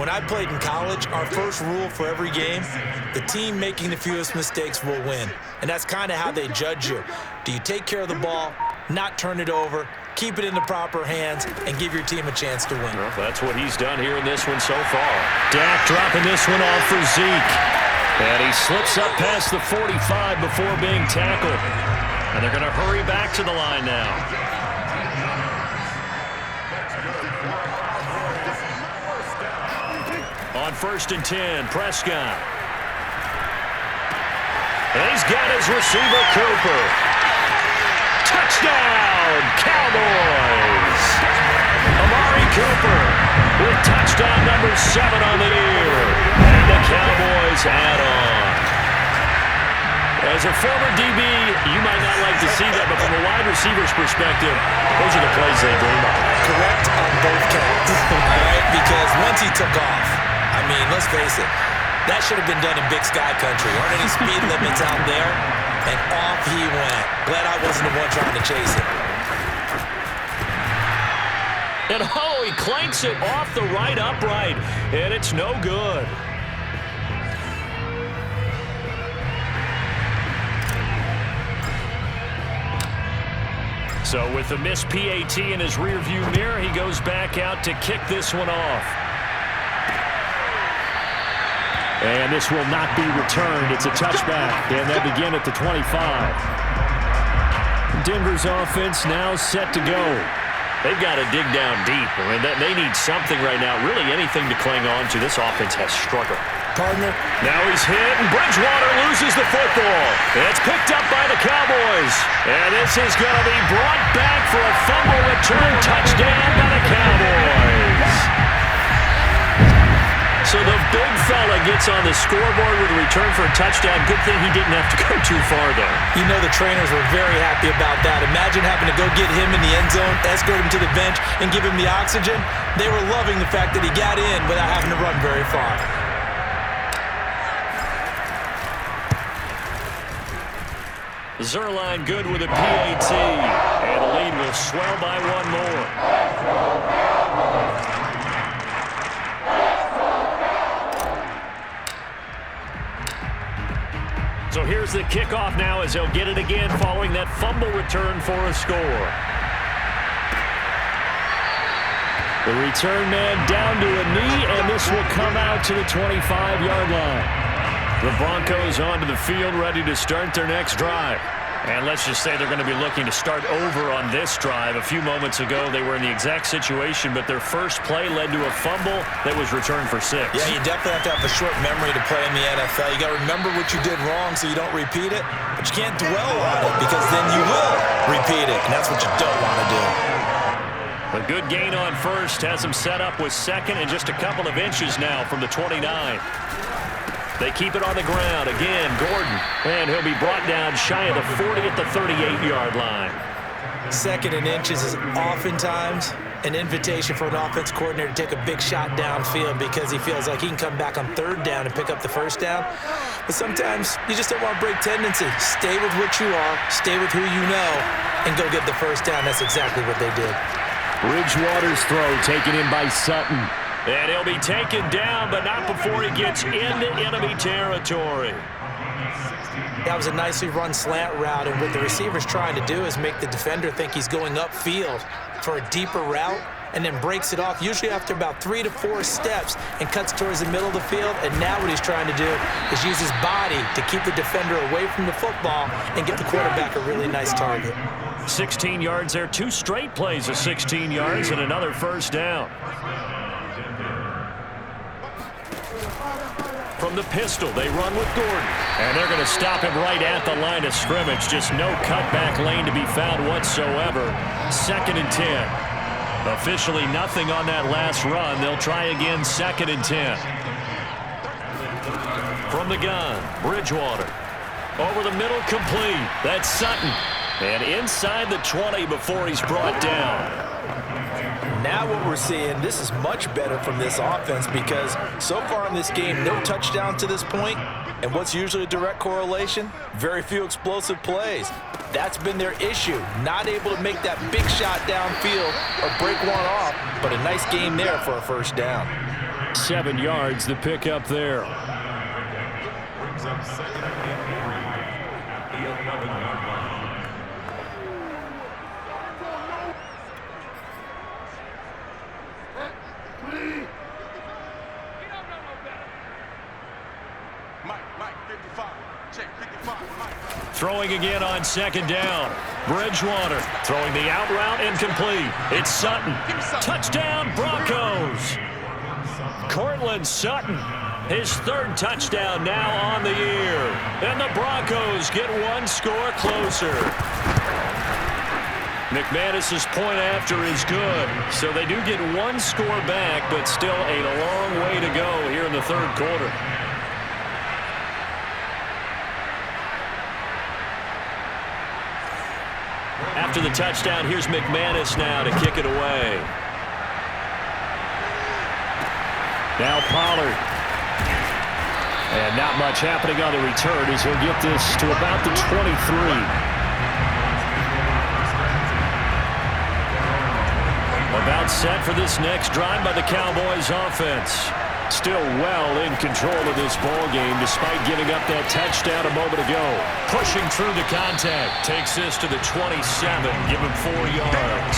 When I played in college, our first rule for every game, the team making the fewest mistakes will win. And that's kind of how they judge you. Do you take care of the ball, not turn it over, keep it in the proper hands, and give your team a chance to win? Well, that's what he's done here in this one so far. Dak dropping this one off for Zeke. And he slips up past the 45 before being tackled. And they're going to hurry back to the line now. On 1st and 10, Prescott. And he's got his receiver, Cooper. Touchdown, Cowboys! Amari Cooper with touchdown number 7 on the year. And the Cowboys add on. As a former DB, you might not like to see that, but from a wide receiver's perspective, those are the plays they dream of. Correct on both counts, right? Because once he took off, I mean, let's face it, that should have been done in Big Sky Country. Aren't any speed limits out there? And off he went. Glad I wasn't the one trying to chase it. And oh, he clanks it off the right upright, and it's no good. So with the missed PAT in his rearview mirror, he goes back out to kick this one off. And this will not be returned. It's a touchback, and they begin at the 25. Denver's offense now set to go. They've got to dig down deep. I mean, they need something right now, really anything to cling on to. This offense has struggled. Partner. Now he's hit, and Bridgewater loses the football. It's picked up by the Cowboys. And this is going to be brought back for a fumble return touchdown by the Cowboys. So the big fella gets on the scoreboard with a return for a touchdown. Good thing he didn't have to go too far, though. You know the trainers were very happy about that. Imagine having to go get him in the end zone, escort him to the bench, and give him the oxygen. They were loving the fact that he got in without having to run very far. Zerline good with a PAT. And the lead will swell by one more. So here's the kickoff now as they'll get it again following that fumble return for a score. The return man down to a knee, and this will come out to the 25-yard line. The Broncos onto the field ready to start their next drive. And let's just say they're going to be looking to start over on this drive. A few moments ago, they were in the exact situation, but their first play led to a fumble that was returned for 6. Yeah, you definitely have to have a short memory to play in the NFL. You got to remember what you did wrong so you don't repeat it, but you can't dwell on it because then you will repeat it, and that's what you don't want to do. A good gain on first has him set up with second and just a couple of inches now from the 29. They keep it on the ground. Again, Gordon. And he'll be brought down shy of the 40 at the 38-yard line. Second and inches is oftentimes an invitation for an offense coordinator to take a big shot downfield because he feels like he can come back on third down and pick up the first down. But sometimes you just don't want to break tendency. Stay with what you are, stay with who you know, and go get the first down. That's exactly what they did. Bridgewater's throw taken in by Sutton. And he'll be taken down, but not before he gets into enemy territory. That was a nicely run slant route, and what the receiver's trying to do is make the defender think he's going upfield for a deeper route and then breaks it off, usually after about 3 to 4 steps, and cuts towards the middle of the field. And now what he's trying to do is use his body to keep the defender away from the football and get the quarterback a really nice target. 16 yards there, 2 straight plays of 16 yards and another first down. From the pistol, they run with Gordon. And they're going to stop him right at the line of scrimmage. Just no cutback lane to be found whatsoever. 2nd and 10. Officially nothing on that last run. They'll try again 2nd and 10. From the gun, Bridgewater. Over the middle, complete. That's Sutton. And inside the 20 before he's brought down. Now what we're seeing, this is much better from this offense because so far in this game, no touchdown to this point. And what's usually a direct correlation? Very few explosive plays. That's been their issue. Not able to make that big shot downfield or break one off, but a nice game there for a first down. 7 yards to pick up there. Throwing again on 2nd down. Bridgewater throwing the out route incomplete. It's Sutton. Touchdown, Broncos. Cortland Sutton, his 3rd touchdown now on the year. And the Broncos get 1 score closer. McManus's point after is good. So they do get 1 score back, but still a long way to go here in the 3rd quarter. After the touchdown, here's McManus now to kick it away. Now Pollard. And not much happening on the return as he'll get this to about the 23. About set for this next drive by the Cowboys offense. Still well in control of this ball game despite giving up that touchdown a moment ago. Pushing through the contact. Takes this to the 27. Give him 4 yards.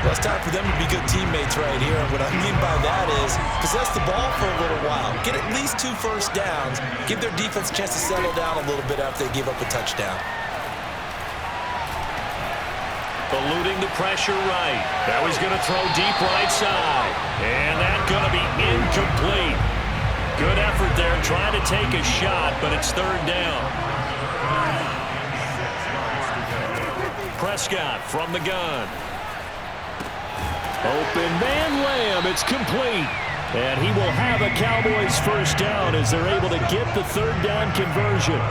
Well, it's time for them to be good teammates right here. And what I mean by that is possess the ball for a little while. Get at least 2 first downs. Give their defense a chance to settle down a little bit after they give up a touchdown. Eluding the pressure right. That was going to throw deep right side. And that's going to be incomplete. Good effort there trying to take a shot, but it's 3rd down. Prescott from the gun. Open man Lamb. It's complete. And he will have a Cowboys first down as they're able to get the 3rd down conversion.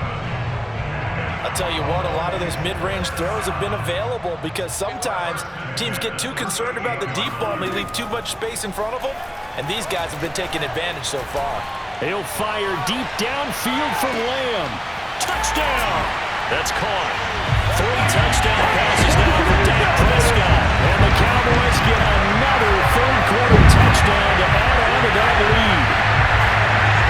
I'll tell you what, a lot of those mid-range throws have been available because sometimes teams get too concerned about the deep ball and they leave too much space in front of them, and these guys have been taking advantage so far. He'll fire deep downfield from Lamb. Touchdown! That's caught. 3 touchdown passes now for Dak Prescott. And the Cowboys get another 3rd quarter touchdown to add on to that lead.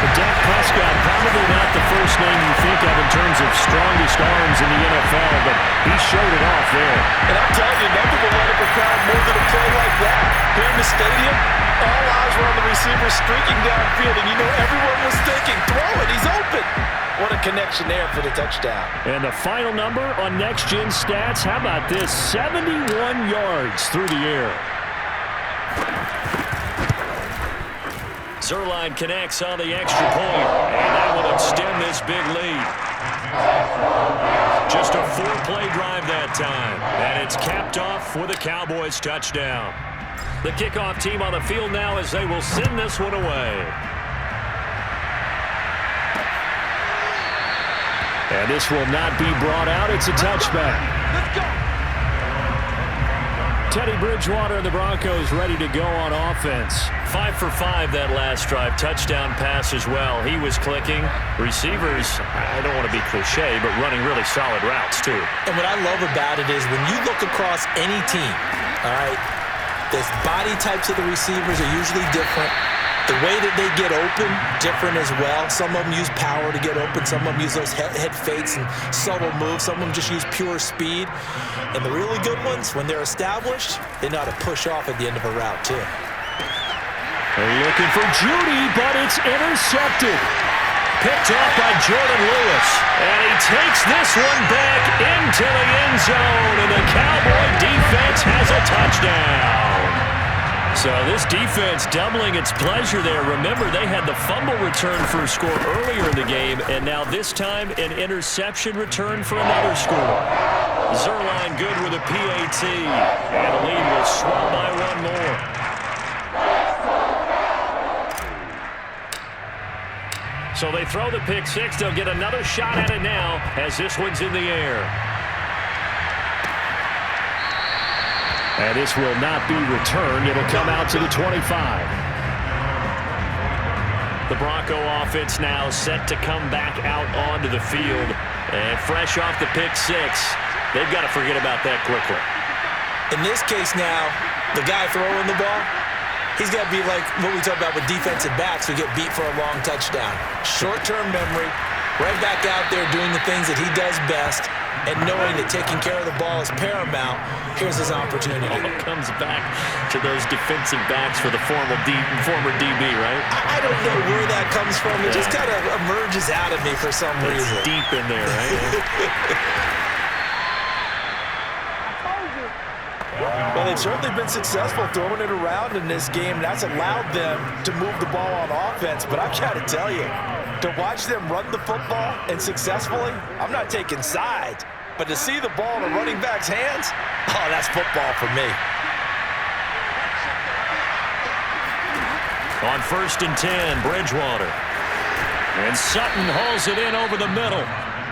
But Dak Prescott, probably not the first name you think of in terms of strongest arms in the NFL, but he showed it off there. And I'm telling you, nothing will light up a crowd more than a play like that. Here in the stadium, all eyes were on the receiver streaking downfield, and you know everyone was thinking, throw it, he's open. What a connection there for the touchdown. And the final number on Next Gen Stats, how about this? 71 yards through the air. Zerline connects on the extra point, and that will extend this big lead. Just a 4-play drive that time, and it's capped off with a Cowboys touchdown. The kickoff team on the field now as they will send this one away. And this will not be brought out. It's a touchback. Let's go. Teddy Bridgewater and the Broncos ready to go on offense. 5 for 5 that last drive. Touchdown pass as well. He was clicking. Receivers, I don't want to be cliche, but running really solid routes too. And what I love about it is when you look across any team, all right, the body types of the receivers are usually different. The way that they get open, different as well. Some of them use power to get open. Some of them use those head fakes and subtle moves. Some of them just use pure speed. And the really good ones, when they're established, they know how to push off at the end of a route, too. They're looking for Judy, but it's intercepted. Picked off by Jordan Lewis. And he takes this one back into the end zone. And the Cowboy defense has a touchdown. So this defense doubling its pleasure there. Remember, they had the fumble return for a score earlier in the game, and now this time an interception return for another score. Zerline good with a PAT, and the lead will swell by one more. So they throw the pick six. They'll get another shot at it now as this one's in the air. And this will not be returned. It'll come out to the 25. The Bronco offense now set to come back out onto the field. And fresh off the pick six, they've got to forget about that quickly. In this case now, the guy throwing the ball, he's got to be like what we talk about with defensive backs who get beat for a long touchdown. Short-term memory, right back out there doing the things that he does best, and knowing that taking care of the ball is paramount. Here's his opportunity. It comes back to those defensive backs for the former DB, right? I don't know where that comes from. It just kind of emerges out of me for some reason. It's deep in there, right? Well, they've certainly been successful throwing it around in this game. That's allowed them to move the ball on offense. But I've got to tell you, to watch them run the football and successfully, I'm not taking sides. But to see the ball in a running back's hands, oh, that's football for me. On 1st and 10, Bridgewater. And Sutton hauls it in over the middle.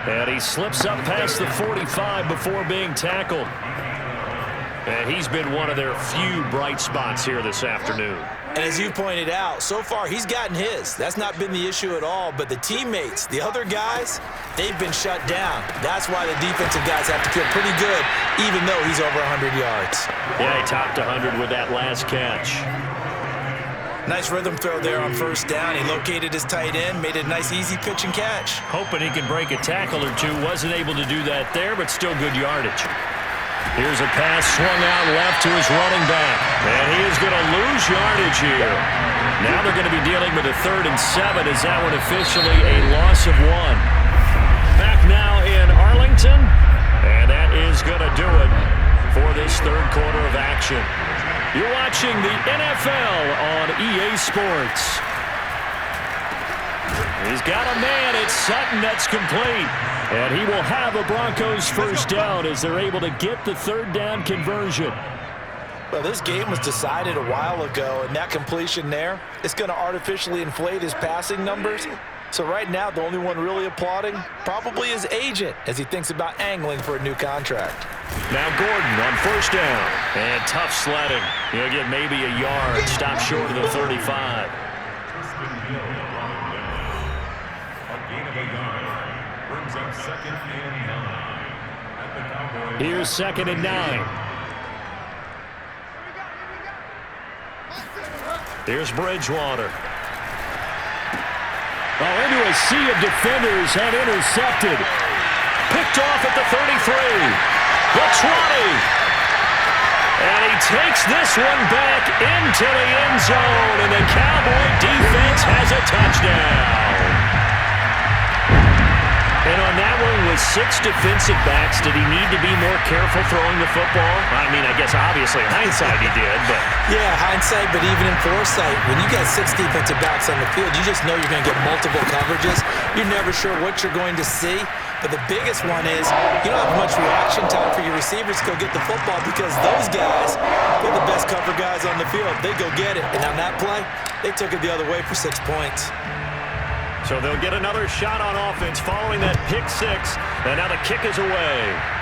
And he slips up past the 45 before being tackled. And he's been one of their few bright spots here this afternoon. And as you pointed out, so far he's gotten his. That's not been the issue at all. But the teammates, the other guys, they've been shut down. That's why the defensive guys have to feel pretty good, even though he's over 100 yards. Yeah, he topped 100 with that last catch. Nice rhythm throw there on 1st down. He located his tight end, made a nice easy pitch and catch. Hoping he can break a tackle or two. Wasn't able to do that there, but still good yardage. Here's a pass swung out left to his running back. And he is going to lose yardage here. Now they're going to be dealing with a 3rd and 7 as that one officially a loss of 1. Back now in Arlington. And that is going to do it for this 3rd quarter of action. You're watching the NFL on EA Sports. He's got a man at Sutton that's complete. And he will have a Broncos 1st down as they're able to get the 3rd down conversion. Well, this game was decided a while ago, and that completion there, it's going to artificially inflate his passing numbers. So right now, the only one really applauding probably his agent as he thinks about angling for a new contract. Now Gordon on 1st down. And tough sledding. He'll get maybe a yard. Stop short of the 35. Here's 2nd and 9. Here's Bridgewater. Oh, into a sea of defenders and intercepted. Picked off at the 33. The 20. And he takes this one back into the end zone. And the Cowboy defense has a touchdown. With 6 defensive backs, did he need to be more careful throwing the football? I mean, I guess obviously in hindsight he did, but... Yeah, hindsight, but even in foresight, when you got 6 defensive backs on the field, you just know you're going to get multiple coverages. You're never sure what you're going to see. But the biggest one is you don't have much reaction time for your receivers to go get the football because those guys, they're the best cover guys on the field. They go get it. And on that play, they took it the other way for 6 points. So they'll get another shot on offense following that pick 6. And now the kick is away.